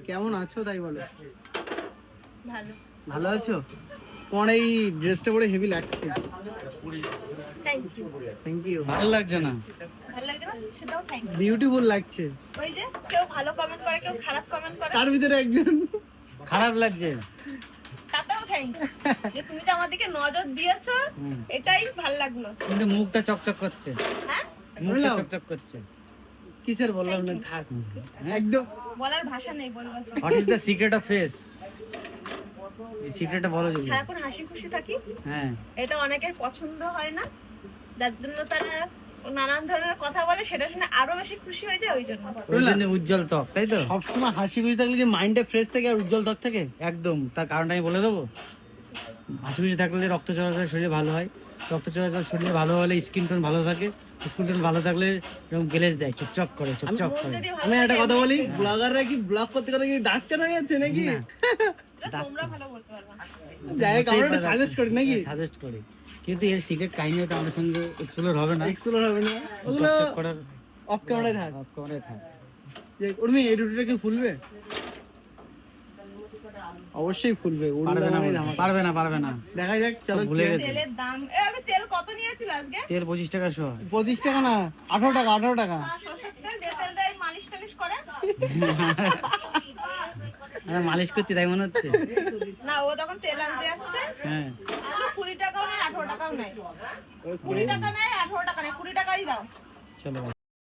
কেমন আছো তাই বলো। ভালো। ভালো আছো? তোমার এই ড্রেসটা পরে হেভি লাগছে। Thank you. ভালো লাগছে না? ভালো লাগছে না সেটাও থ্যাংক ইউ। বিউটিফুল লাগছে। ওই যে কেউ ভালো কমেন্ট করে কেউ খারাপ কমেন্ট করে, তার ভিতরে একজন খারাপ লাগছে। তাতেও থ্যাংক ইউ। যে তুমি যে আমার দিকে নজর দিয়েছো এটাই ভালো লাগলো। কিন্তু মুখটা চকচক করছে। হ্যাঁ মুখটা বললাম। চকচক করছে। কিসের বললাম না থাক একদম। বলার ভাষা নেই বলবার। What is the secret of face? এই সিক্রেটটা বলো যদি। সারাক্ষণ হাসি খুশি থাকি, হ্যাঁ, এটা অনেকের পছন্দ হয় না, যার জন্য তারা নানান ধরনের কথা বলে, সেটা শুনে আরো বেশি খুশি হয়ে যায়। ওই জন্য ওই জন্য উজ্জ্বল ত্বক, তাই তো? সবসময় হাসি খুশি থাকলে কি মাইন্ডটা ফ্রেশ থাকে আর উজ্জ্বল ত্বক থাকে? একদম। তার কারণটা আমি বলে দেবো। হাসি খুশি থাকলে রক্ত চলাচল শরীরে ভালো হয়, রক্ত চলাচল শরীরে ভালো হলে স্কিন টোন ভালো থাকে, স্কিন টোন ভালো থাকলে এরকম গ্লেজ দেয়, চকচক করে, চকচক মুখ করে। যদি ভালো আমি একটা থাকে, কথা বলি, ব্লগাররা কি ব্লগ করতে করতে কি ডাক্তার হয়ে যাচ্ছে নাকি? না, এটা তোমরা ভালো বলতে পারবে না। যাই হোক আমরা সাজেস্ট করি নাকি? সাজেস্ট করি, কিন্তু এর সিক্রেট কাহিনী তো আমাদের সঙ্গে এক্সপ্লোর হবে না। এক্সপ্লোর হবে না ওগুলো, চকচক করার অফ ক্যামেরায় থাক। অফ ক্যামেরায় থাক। যে উর্মি এই রুটিটা কি ফুলবে? অবশ্যই ফুলবে। পারবে না, পারবে না, পারবে না। দেখা যাক, চলো ভুলে কি হয়। গেছি। তেলের দাম আমি তেল কত নিয়েছিল আজকে? তেল 25 টাকা শো। 25 টাকা না, 18 টাকা, 18 টাকা। সরষের তেল, যে তেল দেয় মালিশ টালিশ করে আমরা মালিশ করছি তাই মনে হচ্ছে। না, ও তখন তেল আনতে যাচ্ছে, হ্যাঁ, 20 টাকাও নেই 18 টাকাও নেই, 20 টাকা নেই 18 টাকা নেই, 20 টাকাই দাও। চলো।